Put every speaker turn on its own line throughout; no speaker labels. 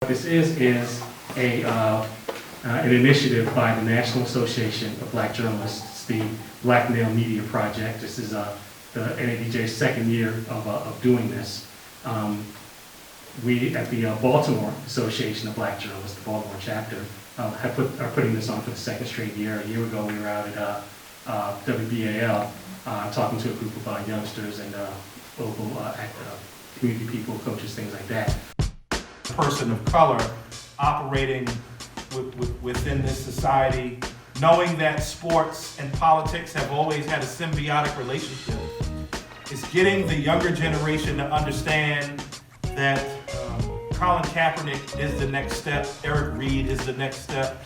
This is an initiative by the National Association of Black Journalists, the Black Male Media Project. This is the NABJ's second year of doing this. We at the Baltimore Association of Black Journalists, the Baltimore chapter, are putting this on for the second straight year. A year ago we were out at WBAL talking to a group of youngsters and local community people, coaches, things like that.
Person of color operating within this society, knowing that sports and politics have always had a symbiotic relationship, is getting the younger generation to understand that Colin Kaepernick is the next step, Eric Reed is the next step.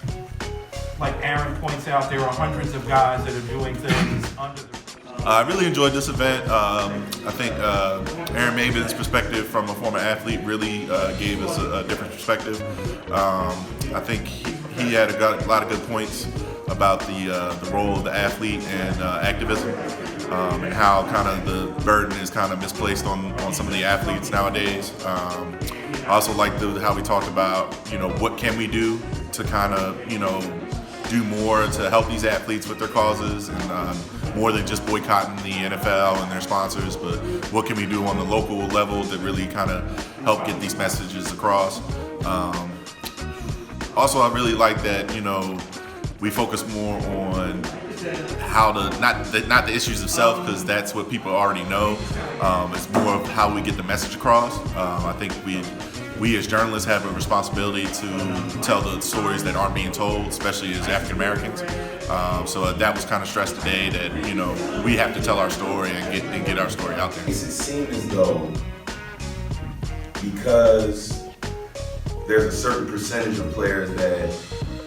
Like Aaron points out, there are hundreds of guys that are doing things under the...
I really enjoyed this event. I think Aaron Maybin's perspective from a former athlete really gave us a different perspective. I think he had a lot of good points about the role of the athlete and activism, and how kind of the burden is kind of misplaced on some of the athletes nowadays. I also liked how we talked about, what can we do to kind of, do more to help these athletes with their causes, and more than just boycotting the NFL and their sponsors, but what can we do on the local level to really kind of help get these messages across. Also, I really like that, we focus more on how to, not the issues themselves, because that's what people already know. It's more of how we get the message across. I think we as journalists have a responsibility to tell the stories that aren't being told, especially as African Americans. So that was kind of stressed today, that we have to tell our story and get our story out there.
It seemed as though, because there's a certain percentage of players that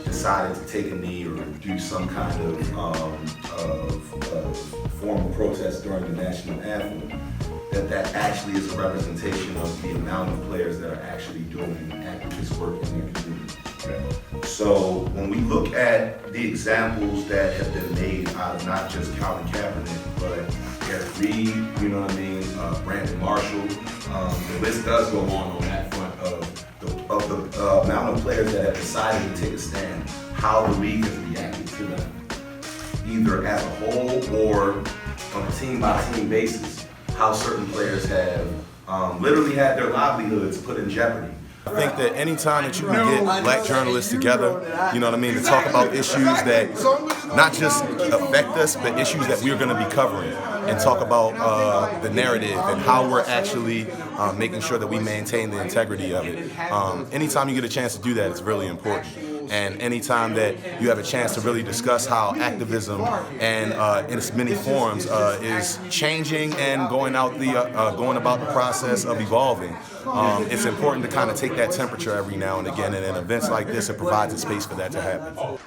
decided to take a knee or do some kind of formal protest during the national anthem, that actually is a representation of the amount of players that are actually doing activist work in their community. Okay. So when we look at the examples that have been made out of not just Colin Kaepernick, but Eric Reed, Brandon Marshall, the list does go on that front of the amount of players that have decided to take a stand, how the league has reacted to them, either as a whole or on a team-by-team basis, how certain players have literally had their livelihoods put in jeopardy.
I think that anytime that you can get black journalists together, to talk about issues that not just affect us, but issues that we're going to be covering, and talk about the narrative and how we're actually making sure that we maintain the integrity of it. Anytime you get a chance to do that, it's really important. And anytime that you have a chance to really discuss how activism and in its many forms is changing and going about the process of evolving, it's important to kind of take that temperature every now and again, and in events like this, it provides a space for that to happen.